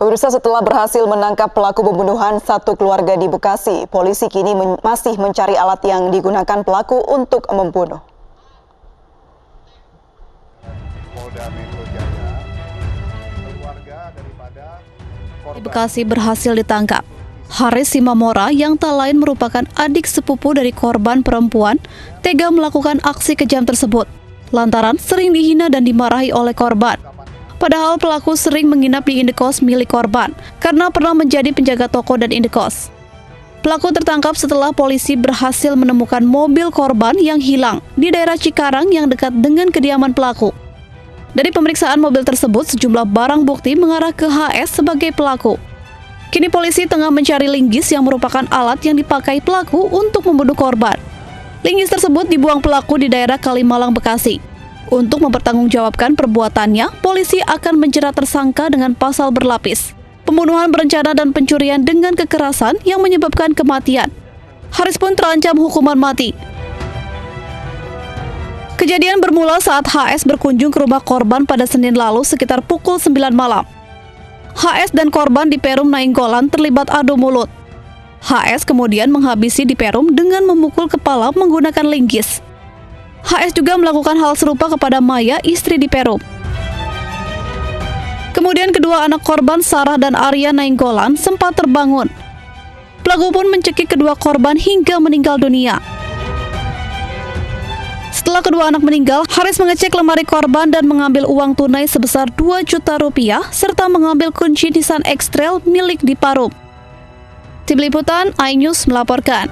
Pemirsa, setelah berhasil menangkap pelaku pembunuhan satu keluarga di Bekasi, polisi kini masih mencari alat yang digunakan pelaku untuk membunuh. Di Bekasi berhasil ditangkap Haris Simamora yang tak lain merupakan adik sepupu dari korban perempuan tega melakukan aksi kejam tersebut lantaran sering dihina dan dimarahi oleh korban. Padahal pelaku sering menginap di indekos milik korban karena pernah menjadi penjaga toko dan indekos. Pelaku tertangkap setelah polisi berhasil menemukan mobil korban yang hilang di daerah Cikarang yang dekat dengan kediaman pelaku. Dari pemeriksaan mobil tersebut, sejumlah barang bukti mengarah ke HS sebagai pelaku. Kini polisi tengah mencari linggis yang merupakan alat yang dipakai pelaku untuk membunuh korban. Linggis tersebut dibuang pelaku di daerah Kalimalang, Bekasi. Untuk mempertanggungjawabkan perbuatannya, polisi akan menjerat tersangka dengan pasal berlapis, pembunuhan berencana dan pencurian dengan kekerasan yang menyebabkan kematian. Haris pun terancam hukuman mati. Kejadian bermula saat HS berkunjung ke rumah korban pada Senin lalu sekitar pukul 9 malam. HS dan korban di Perum Nainggolan terlibat adu mulut. HS kemudian menghabisi di Perum dengan memukul kepala menggunakan linggis. HS juga melakukan hal serupa kepada Maya, istri di Perum. Kemudian kedua anak korban, Sarah dan Arya Nainggolan, sempat terbangun. Pelaku pun mencekik kedua korban hingga meninggal dunia. Setelah kedua anak meninggal, Haris mengecek lemari korban dan mengambil uang tunai sebesar 2 juta rupiah serta mengambil kunci Nissan X-Trail milik di Perum. Tim Liputan iNews melaporkan.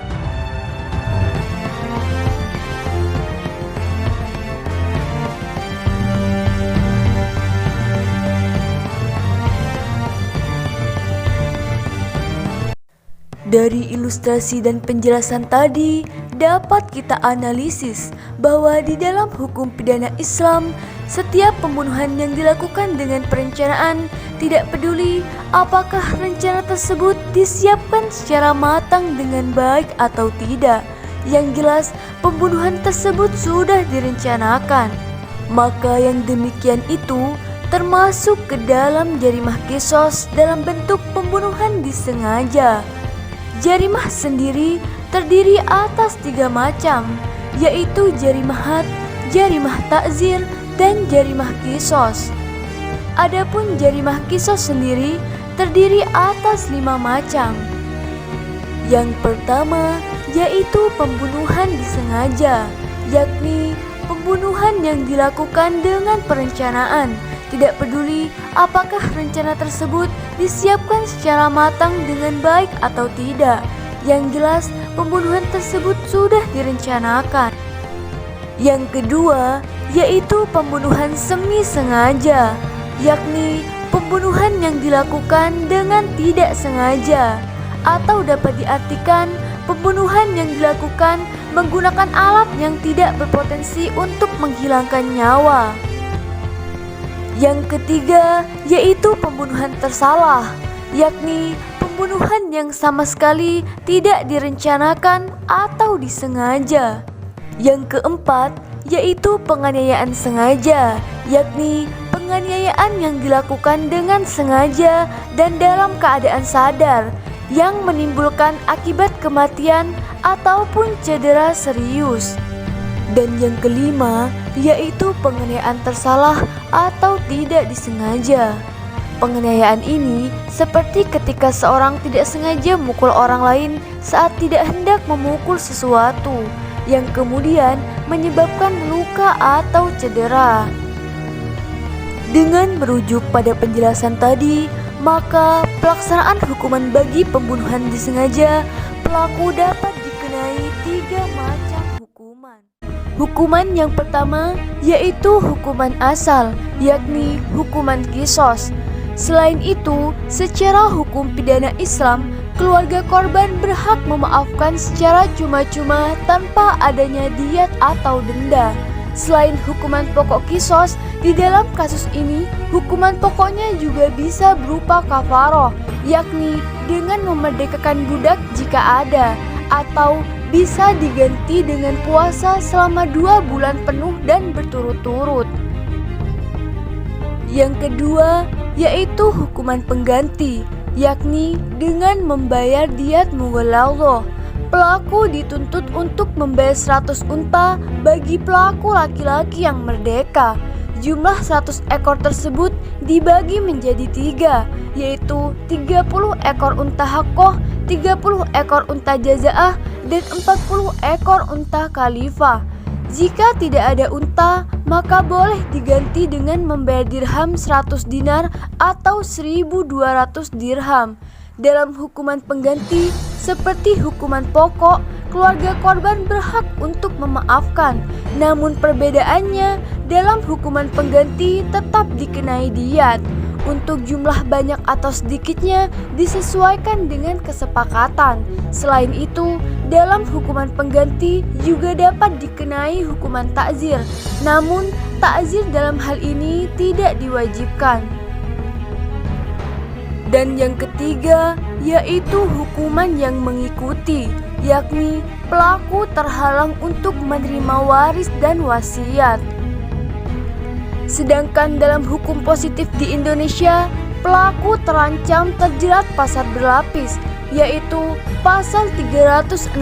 Dari ilustrasi dan penjelasan tadi, dapat kita analisis bahwa di dalam hukum pidana Islam, setiap pembunuhan yang dilakukan dengan perencanaan, tidak peduli apakah rencana tersebut disiapkan secara matang dengan baik atau tidak. Yang jelas, pembunuhan tersebut sudah direncanakan. Maka yang demikian itu termasuk ke dalam jarimah qisas dalam bentuk pembunuhan disengaja. Jarimah sendiri terdiri atas 3 macam, yaitu jarimah had, jarimah takzir, dan jarimah qisas. Adapun jarimah qisas sendiri terdiri atas 5 macam. Yang pertama yaitu pembunuhan disengaja, yakni pembunuhan yang dilakukan dengan perencanaan. Tidak peduli apakah rencana tersebut disiapkan secara matang dengan baik atau tidak. Yang jelas, pembunuhan tersebut sudah direncanakan. Yang kedua, yaitu pembunuhan semi sengaja, yakni pembunuhan yang dilakukan dengan tidak sengaja, atau dapat diartikan pembunuhan yang dilakukan menggunakan alat yang tidak berpotensi untuk menghilangkan nyawa. Yang ketiga, yaitu pembunuhan tersalah, yakni pembunuhan yang sama sekali tidak direncanakan atau disengaja. Yang keempat, yaitu penganiayaan sengaja, yakni penganiayaan yang dilakukan dengan sengaja dan dalam keadaan sadar, yang menimbulkan akibat kematian ataupun cedera serius. Dan yang kelima, yaitu penganiayaan tersalah atau tidak disengaja. Penganiayaan ini seperti ketika seorang tidak sengaja memukul orang lain saat tidak hendak memukul sesuatu, yang kemudian menyebabkan luka atau cedera. Dengan merujuk pada penjelasan tadi, maka pelaksanaan hukuman bagi pembunuhan disengaja, pelaku dapat dikenai 3 macam hukuman. Hukuman yang pertama yaitu hukuman asal, yakni hukuman kisos. Selain itu, secara hukum pidana Islam, keluarga korban berhak memaafkan secara cuma-cuma tanpa adanya diat atau denda. Selain hukuman pokok kisos, di dalam kasus ini hukuman pokoknya juga bisa berupa kafaroh, yakni dengan memerdekakan budak jika ada, atau bisa diganti dengan puasa selama 2 bulan penuh dan berturut-turut. Yang kedua yaitu hukuman pengganti, yakni dengan membayar diat mughalladhah. Pelaku dituntut untuk membayar 100 unta bagi pelaku laki-laki yang merdeka. Jumlah 100 ekor tersebut dibagi menjadi 3, yaitu 30 ekor unta haqqah, 30 ekor unta jazaah, dan 40 ekor unta khalifah. Jika tidak ada unta, maka boleh diganti dengan membayar dirham 100 dinar atau 1.200 dirham. Dalam hukuman pengganti, seperti hukuman pokok, keluarga korban berhak untuk memaafkan. Namun perbedaannya, dalam hukuman pengganti tetap dikenai diat. Untuk jumlah banyak atau sedikitnya disesuaikan dengan kesepakatan. Selain itu, dalam hukuman pengganti juga dapat dikenai hukuman takzir. Namun, takzir dalam hal ini tidak diwajibkan. Dan yang ketiga, yaitu hukuman yang mengikuti, yakni pelaku terhalang untuk menerima waris dan wasiat. Sedangkan dalam hukum positif di Indonesia, pelaku terancam terjerat pasal berlapis, yaitu pasal 365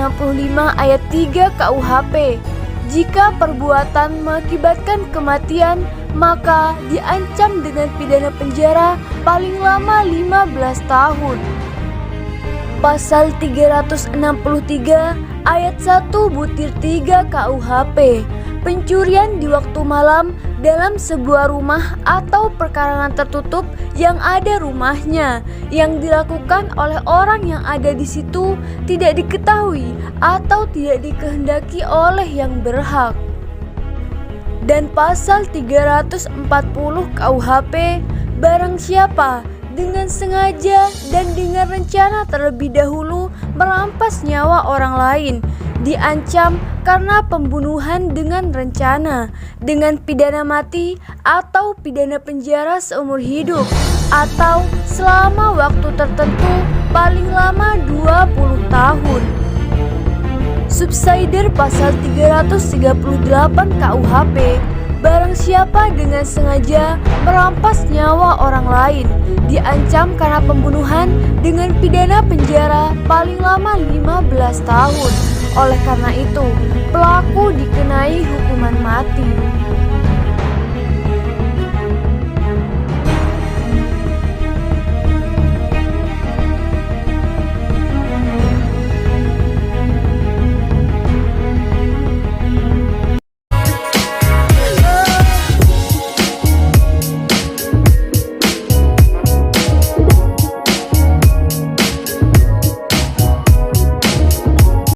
ayat 3 KUHP. Jika perbuatan mengakibatkan kematian, maka diancam dengan pidana penjara paling lama 15 tahun. Pasal 363 ayat 1 butir 3 KUHP. Pencurian di waktu malam dalam sebuah rumah atau perkarangan tertutup yang ada rumahnya, yang dilakukan oleh orang yang ada di situ tidak diketahui atau tidak dikehendaki oleh yang berhak. Dan pasal 340 KUHP, barang siapa dengan sengaja dan dengan rencana terlebih dahulu merampas nyawa orang lain, diancam karena pembunuhan dengan rencana dengan pidana mati atau pidana penjara seumur hidup atau selama waktu tertentu paling lama 20 tahun. Subsider pasal 338 KUHP, barang siapa dengan sengaja merampas nyawa orang lain, diancam karena pembunuhan dengan pidana penjara paling lama 15 tahun. Oleh karena itu, pelaku dikenai hukuman mati.